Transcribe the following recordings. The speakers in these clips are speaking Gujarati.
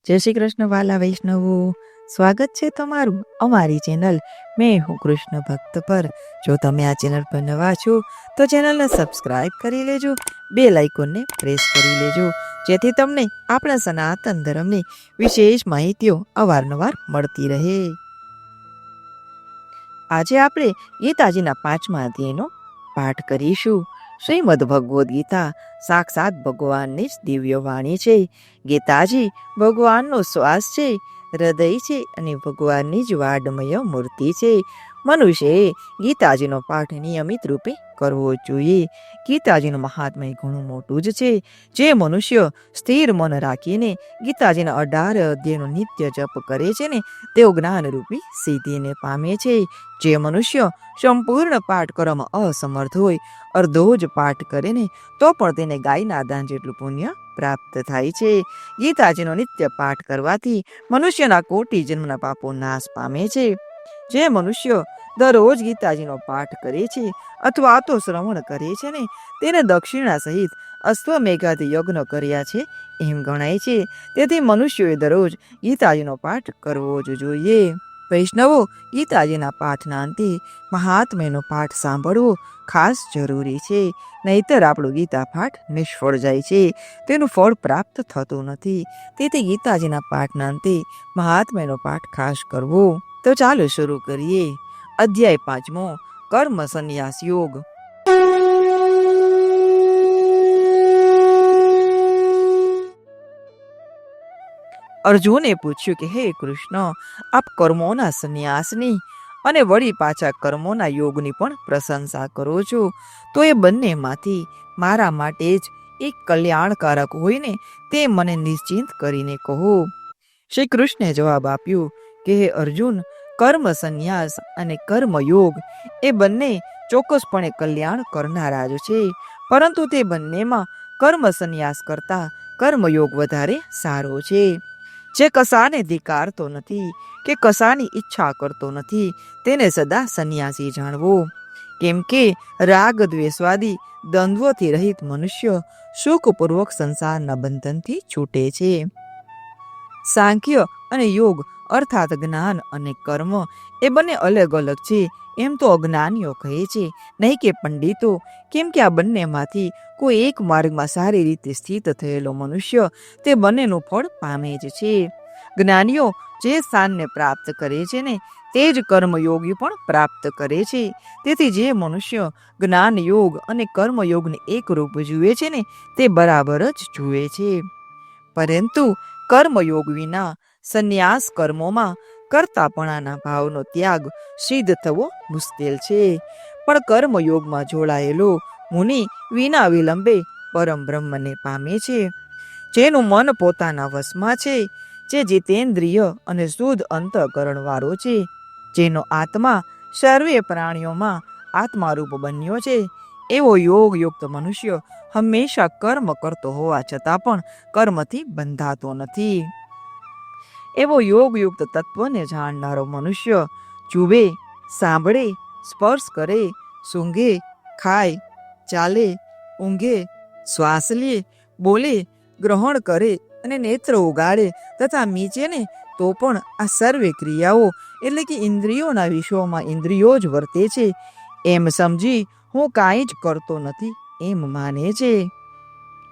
જય શ્રી કૃષ્ણ વાલા વૈષ્ણવો, સ્વાગત છે તમારું અમારી ચેનલ મેં હું કૃષ્ણ ભક્ત પર. જો તમે આ ચેનલ પર નવા છો તો ચેનલને સબસ્ક્રાઇબ કરી લેજો, બેલ આઇકોનને પ્રેસ કરી લેજો, જેથી તમને આપણા સનાતન ધર્મની વિશેષ માહિતીઓ અવારનવાર મળતી રહે. આજે આપણે ગીતાજીના 5મા અધ્યાયનો પાઠ કરીશું. શ્રીમદ ભગવદ્ ગીતા સાક્ષાત ભગવાનની જ દિવ્ય વાણી છે. ગીતાજી ભગવાનનો શ્વાસ છે, હૃદય છે અને ભગવાનની જ વાડમય મૂર્તિ છે. મનુષ્યએ ગીતાજીનો પાઠ નિયમિત રૂપે કરવો જોઈએ. ગીતાજીનું મહાત્મ્ય ઘણું મોટું જ છે. જે મનુષ્ય સ્થિર મન રાખીને ગીતાજીના 18 અધ્યાયનો નિત્ય જપ કરે છે ને, તેઓ જ્ઞાનરૂપી સિદ્ધિને પામે છે. જે મનુષ્ય સંપૂર્ણ પાઠ કરવામાં અસમર્થ હોય, અર્ધો જ પાઠ કરે ને, તો પણ તેને ગાયના દાન જેટલું પુણ્ય પ્રાપ્ત થાય છે. ગીતાજીનો નિત્ય પાઠ કરવાથી મનુષ્યના કોટી જન્મના પાપો નાશ પામે છે. જે મનુષ્ય દરરોજ ગીતાજીનો પાઠ કરે છે અથવા તો શ્રવણ કરે છે ને, તેને દક્ષિણા સહિત અશ્વમેઘાદી યજ્ઞ કર્યા છે એમ ગણાય છે. તેથી મનુષ્યોએ દરરોજ ગીતાજીનો પાઠ કરવો જ જોઈએ. વૈષ્ણવો, ગીતાજીના પાઠના અંતે મહાત્મ્યનો પાઠ સાંભળવો ખાસ જરૂરી છે. નહીતર આપણું ગીતા પાઠ નિષ્ફળ જાય છે, તેનું ફળ પ્રાપ્ત થતું નથી. તેથી ગીતાજીના પાઠના અંતે મહાત્મ્યનો પાઠ ખાસ કરવો. તો ચાલો શરૂ કરીએ. અધ્યાય 5મો, કર્મ સંન્યાસ યોગ. અર્જુને પૂછ્યું કે હે કૃષ્ણ, આપ કર્મોના સંન્યાસની અને વળી પાછા કર્મોના યોગની પણ પ્રશંસા કરો છો, તો એ બંનેમાંથી મારા માટે જ એક કલ્યાણકારક હોય ને, તે મને નિશ્ચિંત કરીને કહો. શ્રી કૃષ્ણે જવાબ આપ્યો કે હે અર્જુન, કર્મ સંન્યાસ અને કર્મયોગ એ બંને ચોક્કસપણે કલ્યાણ કરનારા જ છે, પરંતુ તે બંનેમાં કર્મ સંન્યાસ કરતા કર્મયોગ વધારે સારો છે. જે કશાને ધિક્કારતો નથી કે કશાની ઈચ્છા કરતો નથી, તેને સદા સંન્યાસી જાણવો. કેમ કે રાગ દ્વેષવાદી દ્વંદ્વોથી રહિત મનુષ્ય સુખપૂર્વક સંસારના બંધનથી છૂટે છે. સાંખ્ય અને યોગ અર્થાત જ્ઞાન અને કર્મ એ બંને અલગ અલગ છે એમ તો અજ્ઞાનીઓ કહે છે, નહીં કે પંડિતો. કેમ કે આ બંનેમાંથી કોઈ એક માર્ગમાં સારી રીતે સ્થિત થયેલો મનુષ્ય તે બંનેનું ફળ પામે જ છે. જ્ઞાનીઓ જે સ્થાનને પ્રાપ્ત કરે છે ને, તે જ કર્મયોગી પણ પ્રાપ્ત કરે છે. તેથી જે મનુષ્ય જ્ઞાન યોગ અને કર્મયોગને એક રૂપ જુએ છે ને, તે બરાબર જ જુએ છે. પરંતુ કર્મયોગ વિના સંન્યાસ કર્મોમાં કર્તાપણાના ભાવનો ત્યાગ સિદ્ધ થવો મુશ્કેલ છે. પણ કર્મયોગમાં જોડાયેલો મુનિ વિના વિલંબે પરમ બ્રહ્મને પામે છે. જેનું મન પોતાના વશમાં છે, જે જીતેન્દ્રિય અને શુદ્ધ અંતઃકરણ વાળો છે, જેનો આત્મા સર્વે પ્રાણીઓમાં આત્મારૂપ બન્યો છે, એવો યોગયુક્ત મનુષ્ય હંમેશા કર્મ કરતો હોવા છતાં પણ કર્મથી બંધાતો નથી. એવો યોગયુક્ત તત્વને જાણનારો મનુષ્ય જુએ, સાંભળે, સ્પર્શ કરે, સૂંઘે, ખાય, ચાલે, ઊંઘે, શ્વાસ લે, બોલે, ગ્રહણ કરે અને નેત્ર ઉગાડે તથા મીચે ને, તો પણ આ સર્વે ક્રિયાઓ એટલે કે ઇન્દ્રિયોના વિષયોમાં ઇન્દ્રિયો જ વર્તે છે એમ સમજી હું કાંઈ જ કરતો નથી એમ માને છે.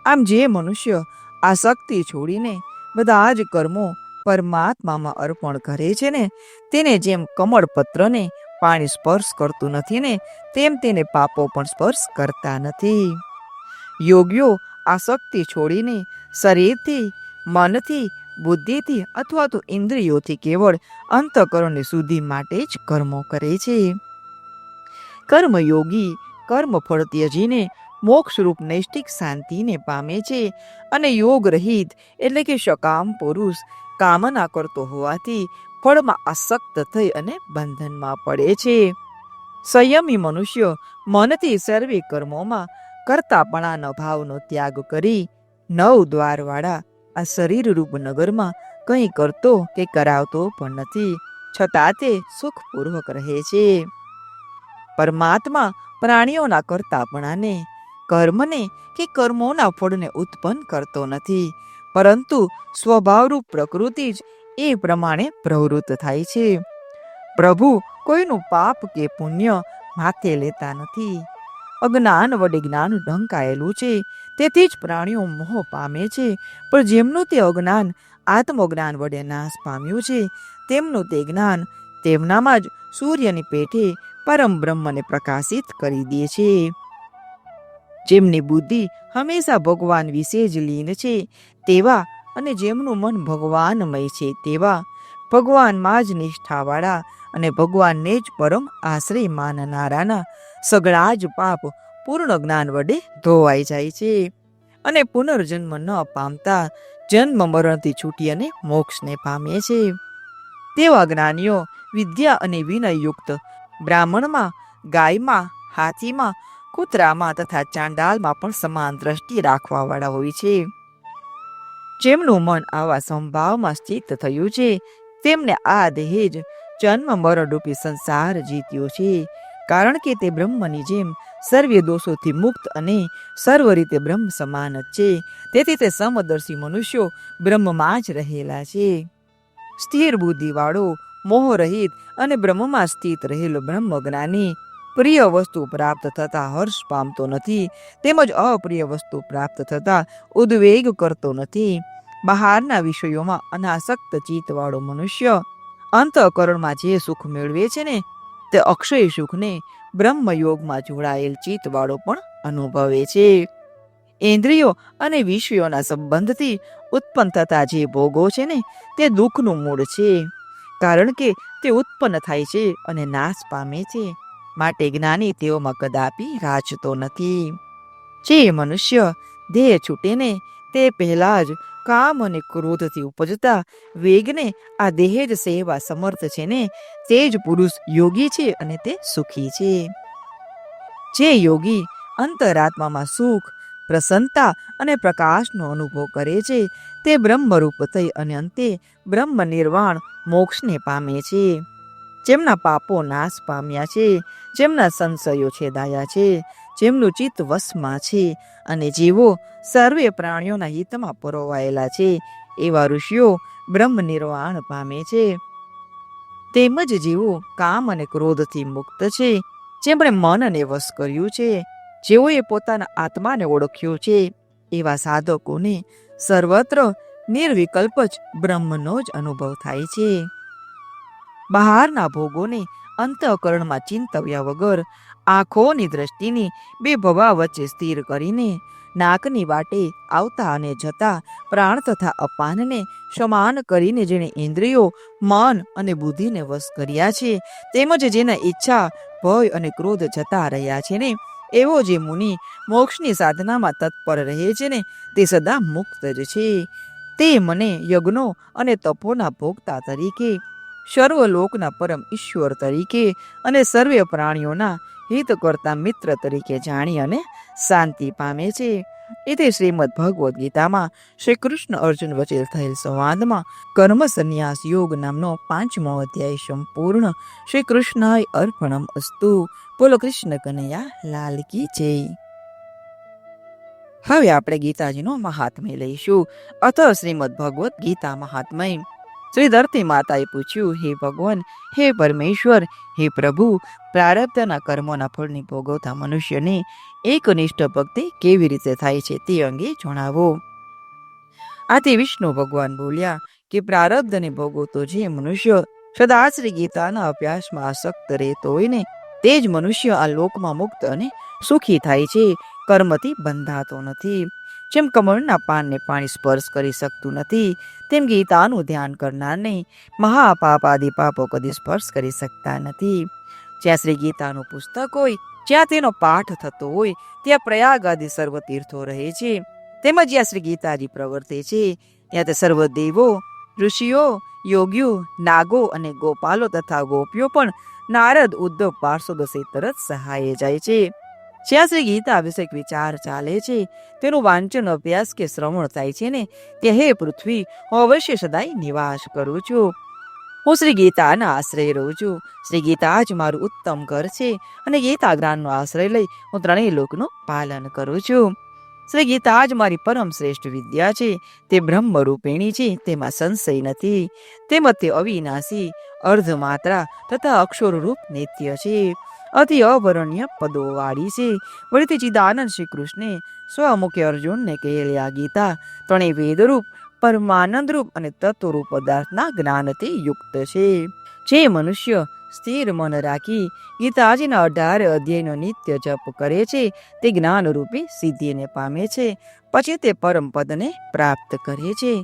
આમ જે મનુષ્ય આસક્તિ છોડીને બધા જ કર્મો પરમાત્મામાં અર્પણ કરે છે ને, તેને જેમ કમળપત્રને પાણી સ્પર્શ કરતું નથી ને, તેમ તેને પાપો પણ સ્પર્શ કરતા નથી. યોગીઓ આસક્તિ છોડીને શરીરથી, મનથી, બુદ્ધિથી અથવા તો ઇન્દ્રિયોથી કેવળ અંતઃકરણની શુદ્ધિ માટે જ કર્મો કરે છે. કર્મયોગી કર્મફળ ત્યજીને મોક્ષરૂપ નૈષ્ઠિક શાંતિને પામે છે. અને યોગ રહિત એટલે કે સકામ પુરુષ કામના કરતો હોવાથી ફળમાં આસક્ત થઈ અને બંધનમાં પડે છે. સંયમી મનુષ્ય મનથી સર્વે કર્મોમાં કર્તાપણાના ભાવનો ત્યાગ કરી 9 દ્વારવાળા આ શરીરરૂપ નગરમાં કંઈ કરતો કે કરાવતો પણ નથી, છતાં તે સુખપૂર્વક રહે છે. પરમાત્મા પ્રાણીઓના કર્તાપણાને, કર્મને કે કર્મોના ફળને ઉત્પન્ન કરતો નથી, પરંતુ સ્વભાવરૂપ પ્રકૃતિ જ એ પ્રમાણે પ્રવૃત્ત થાય છે. પ્રભુ કોઈનું પાપ કે પુણ્ય માથે લેતા નથી. અજ્ઞાન વડે જ્ઞાન ઢંકાયેલું છે, તેથી જ પ્રાણીઓ મોહ પામે છે. પણ જેમનું તે અજ્ઞાન આત્મજ્ઞાન વડે નાશ પામ્યું છે, તેમનું તે જ્ઞાન તેમનામાં જ સૂર્યની પેઠે પરમ બ્રહ્મને પ્રકાશિત કરી દે છે. જેમની બુદ્ધિ હંમેશા ભગવાન વિશે જ લીન છે તેવા, અને જેમનું મન ભગવાનમય છે તેવા, ભગવાનમાં જ નિષ્ઠાવાળા અને ભગવાનને જ પરમ આશ્રય માનનારાના સઘળા જ પાપ પૂર્ણ જ્ઞાન વડે ધોવાઈ જાય છે, અને પુનર્જન્મ ન પામતા જન્મ મરણથી છૂટી અને મોક્ષને પામે છે. તેવા જ્ઞાનીઓ વિદ્યા અને વિનયયુક્ત બ્રાહ્મણમાં, ગાયમાં, હાથીમાં, કૂતરામાં તથા ચાંડાલમાં પણ સમાન દ્રષ્ટિ રાખવાવાળા હોય છે. જેમનું મન આવા સંભાવમાં સ્થિત થયું છે, તેમને આ દેહ જ જન્મ મરણરૂપી સંસાર જીત્યો છે. કારણ કે તે બ્રહ્મની જેમ સર્વે દોષોથી મુક્ત અને સર્વ રીતે બ્રહ્મ સમાન જ છે. તેથી તે સમદર્શી મનુષ્યો બ્રહ્મમાં જ રહેલા છે. સ્થિર બુદ્ધિવાળો, મોહરહિત અને બ્રહ્મમાં સ્થિત રહેલો બ્રહ્મજ્ઞાની પ્રિય વસ્તુ પ્રાપ્ત થતા હર્ષ પામતો નથી, તેમજ અપ્રિય વસ્તુ પ્રાપ્ત થતા ઉદ્વેગ કરતો નથી. બહારના વિષયોમાં અનાસક્ત ચિત્તવાળો મનુષ્ય અંતઃકરણમાં જે સુખ મેળવે છે ને, તે અક્ષય સુખને બ્રહ્મયોગમાં જોડાયેલ ચિત્તવાળો પણ અનુભવે છે. ઇન્દ્રિયો અને વિષયોના સંબંધથી ઉત્પન્ન થતા જે ભોગો છે ને, તે દુઃખનું મૂળ છે. કારણ કે તે ઉત્પન્ન થાય છે અને નાશ પામે છે, માટે જ્ઞાની તેઓમાં કદાપી રાચતો નથી. જે મનુષ્ય દેહ છૂટે ને, તે પહેલા જ કામ અને ક્રોધથી ઉપજતા વેગને આ દેહ જ સેવા સમર્થ છે ને, તે જ પુરુષ યોગી છે અને તે સુખી છે. જે યોગી અંતરાત્મામાં સુખ, પ્રસન્નતા અને પ્રકાશનો અનુભવ કરે છે, તે બ્રહ્મરૂપ થઈ અને અંતે બ્રહ્મ નિર્વાણ મોક્ષને પામે છે. જેમના પાપો નાશ પામ્યા છે, જેમના સંશયો છેદાયા છે, જેમનું ચિત્ત વશમાં છે, અને જેવો સર્વે પ્રાણીઓના હિતમાં પરોવાયેલા છે, એવા ઋષિઓ બ્રહ્મ નિર્વાણ પામે છે. તેમજ જેઓ કામ અને ક્રોધથી મુક્ત છે, જેમણે મનને વશ કર્યું છે, જેઓએ પોતાના આત્માને ઓળખ્યો છે, એવા સાધકોને સર્વત્ર નિર્વિકલ્પ જ બ્રહ્મનો જ અનુભવ થાય છે. બહારના ભોગોને અંતઃકરણમાં ચિંતવ્યા વગર આંખોની દ્રષ્ટિની બે ભવા વચ્ચે સ્થિર કરીને નાકની વાટે આવતા અને જતા પ્રાણ તથા અપાનને સમાન કરીને જેણે ઇન્દ્રિયો, મન અને બુદ્ધિને વશ કર્યા છે, તેમજ જેના ઈચ્છા, ભય અને ક્રોધ જતા રહ્યા છે ને, એવો જે મુનિ મોક્ષની સાધનામાં તત્પર રહે છે ને, તે સદા મુક્ત જ છે. તે મને યજ્ઞો અને તપોના ભોગતા તરીકે, સર્વલોકના પરમ ઈશ્વર તરીકે અને સર્વે પ્રાણીઓના હિત કરતા મિત્ર તરીકે જાણી અને શાંતિ પામે છે. એથી શ્રીમદ ભગવદ્ ગીતામાં શ્રી કૃષ્ણ અર્જુન વચ્ચે થયેલ સંવાદમાં કર્મ સંન્યાસ યોગ નામનો 5મો અધ્યાય સંપૂર્ણ. શ્રી કૃષ્ણાય અર્પણમ અસ્તુ. બોલો કૃષ્ણ કનૈયા લાલ કી જય. હવે આપણે ગીતાજીનો મહાત્મ્ય લઈશું. અથ શ્રીમદ ભગવદ્ ગીતા મહાત્મ્ય. શ્રી ધરતી માતાએ પૂછ્યું, હે ભગવાન, હે પરમેશ્વર, હે પ્રભુ, પ્રારબ્ધના કર્મોના ફળની ભોગવતા મનુષ્યને એકનિષ્ઠ ભક્તિ કેવી રીતે થાય છે તે અંગે જણાવો. આથી વિષ્ણુ ભગવાન બોલ્યા કે પ્રારબ્ધને ભોગવતો જે મનુષ્ય સદા શ્રી ગીતાના અભ્યાસમાં આસક્ત રહેતો હોય ને, તે જ મનુષ્ય આ લોકમાં મુક્ત અને સુખી થાય છે, કર્મથી બંધાતો નથી. જેમ કમળના પાનને પાણી સ્પર્શ કરી શકતું નથી, તેમ ગીતાનું ધ્યાન કરનારને મહાપાપ આદિ પાપો કદી સ્પર્શ કરી શકતા નથી. જ્યાં શ્રી ગીતાનું પુસ્તક હોય, જ્યાં તેનો પાઠ થતો હોય, ત્યાં પ્રયાગ આદિ સર્વ તીર્થો રહે છે. તેમજ જ્યાં શ્રી ગીતાજી પ્રવર્તે છે, ત્યાં તે સર્વ દેવો, ઋષિઓ, યોગીઓ, નાગો અને ગોપાલો તથા ગોપીઓ પણ નારદ, ઉદ્ધવ, પાર્ષદ સહિત તરત સહાયે જાય છે. જ્યાં શ્રી ગીતા વિષયક વિચાર ચાલે છે, તેનું વાંચન, અભ્યાસ કે શ્રવણ થાય છે ને, તે હે પૃથ્વી, હું અવશ્ય સદાય નિવાસ કરું છું. હું શ્રી ગીતાના આશ્રય રહું છું. શ્રી ગીતા જ મારું ઉત્તમ ઘર છે, અને ગીતા જ્ઞાનનો આશ્રય લઈ હું ત્રણેય લોકનું પાલન કરું છું. શ્રી ગીતા જ મારી પરમ શ્રેષ્ઠ વિદ્યા છે. તે બ્રહ્મરૂપિણી છે, તેમાં સંશય નથી. તેમજ તે અવિનાશી, અર્ધમાત્રા તથા અક્ષરરૂપ નિત્ય છે. અતિ અવર્ણ્ય પદોવાળી છે. વળી તે ચિદાનંદ શ્રી કૃષ્ણે સ્વમુખે અર્જુનને કહેલી આ ગીતા ત્રણેય વેદરૂપ, પરમાનંદરૂપ અને તત્વરૂપ પદાર્થના જ્ઞાનથી યુક્ત છે. જે મનુષ્ય સ્થિર મન રાખી ગીતાજીના 18 અધ્યાયનો નિત્ય જપ કરે છે, તે જ્ઞાનરૂપી સિદ્ધિને પામે છે. પછી તે પરમ પદને પ્રાપ્ત કરે છે.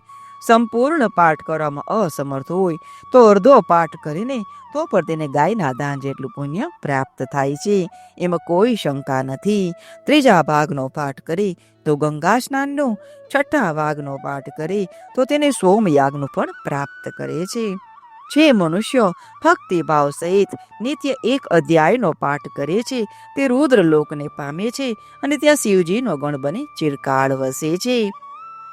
સંપૂર્ણ પાઠ કરવામાં અસમર્થ હોય તો અર્ધો પાઠ કરીને તો પણ તેને ગાયના દાન જેટલું પુણ્ય પ્રાપ્ત થાય છે. એમાં કોઈ શંકા નથી. ત્રીજા ભાગનો પાઠ કરી તો ગંગા સ્નાનનો, છઠ્ઠા ભાગનો પાઠ કરી તો તેને સોમયાગનું પણ પ્રાપ્ત કરે છે. જે મનુષ્ય ભક્તિભાવ સહિત નિત્ય 1 અધ્યાયનો પાઠ કરે છે, તે રુદ્રલોકને પામે છે અને ત્યાં શિવજીનો ગણ બની ચિરકાળ વસે છે.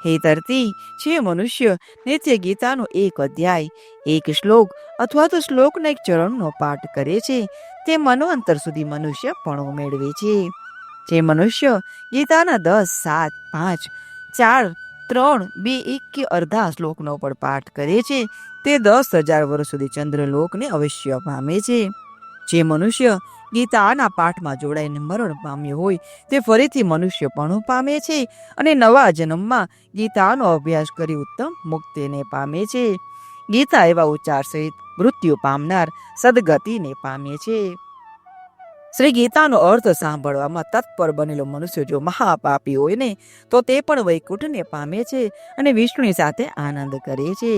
હે ધરતી, જે મનુષ્ય નિત્ય ગીતાનો 1 અધ્યાય, 1 શ્લોક અથવા તો શ્લોકના 1 ચરણનો પાઠ કરે છે, તે મનવંતર સુધી મનુષ્ય પણ મેળવે છે. જે મનુષ્ય ગીતાના 10, 7, 5, 4, 3, 2, 1 કે અર્ધા શ્લોકનો પણ પાઠ કરે છે, તે 10,000 વર્ષ સુધી ચંદ્રલોકને અવશ્ય પામે છે. જે મનુષ્ય ગીતાના પાઠમાં જોડાઈને મરણ પામ્યો હોય તે ફરીથી મનુષ્યપણું પામે છે અને નવા જન્મમાં ગીતાનો અભ્યાસ કરી ઉત્તમ મુક્તિને પામે છે. ગીતા એવા ઉચ્ચાર સહિત મૃત્યુ પામનાર સદગતિને પામે છે. શ્રી ગીતાનો અર્થ સાંભળવામાં તત્પર બનેલો મનુષ્ય જો મહાપાપી હોય ને તો તે પણ વૈકુંઠને પામે છે અને વિષ્ણુની સાથે આનંદ કરે છે.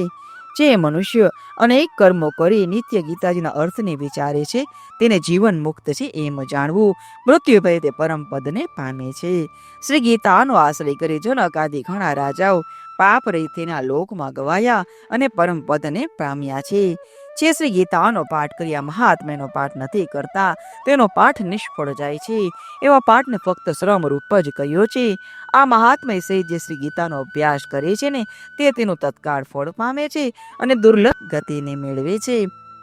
જે મનુષ્ય અનેક કર્મો કરી નિત્ય ગીતાજીના અર્થને વિચારે છે, તેને જીવન મુક્ત છે એમ જાણવું. મૃત્યુ ભય તે પરમ પદને પામે છે. શ્રી ગીતાનો આશ્રય કરી જનક આદિ ઘણા રાજાઓ પાપ રહિત તેના લોકમાં ગવાયા અને પરમ પદને પામ્યા છે. જે શ્રી ગીતાનો પાઠ કર્યા મહાત્મ્યનો પાઠ નથી કરતા, તેનો પાઠ નિષ્ફળ જાય છે. એવા પાઠને ફક્ત શ્રમ રૂપ જ કહ્યો છે. આ મહાત્મય સહિત જે શ્રી ગીતાનો અભ્યાસ કરે છે ને, તે તેનું તત્કાળ ફળ પામે છે અને દુર્લભ ગતિને મેળવે છે.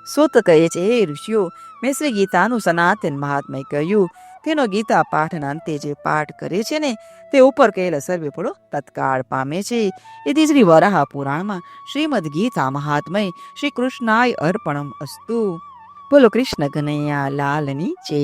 સુત કહે છે, હે ઋષિઓ, મેં શ્રી ગીતાનું સનાતન મહાત્મય કહ્યું. તેનો ગીતા પાઠના અંતે જે પાઠ કરે છે ને, તે ઉપર કહેલા સર્વે ફળો તત્કાળ પામે છે. એથી શ્રી વરાહ પુરાણમાં શ્રીમદ ગીતા મહાત્મય શ્રી કૃષ્ણાય અર્પણમ અસ્તુ. બોલો કૃષ્ણ કનૈયા લાલની જય.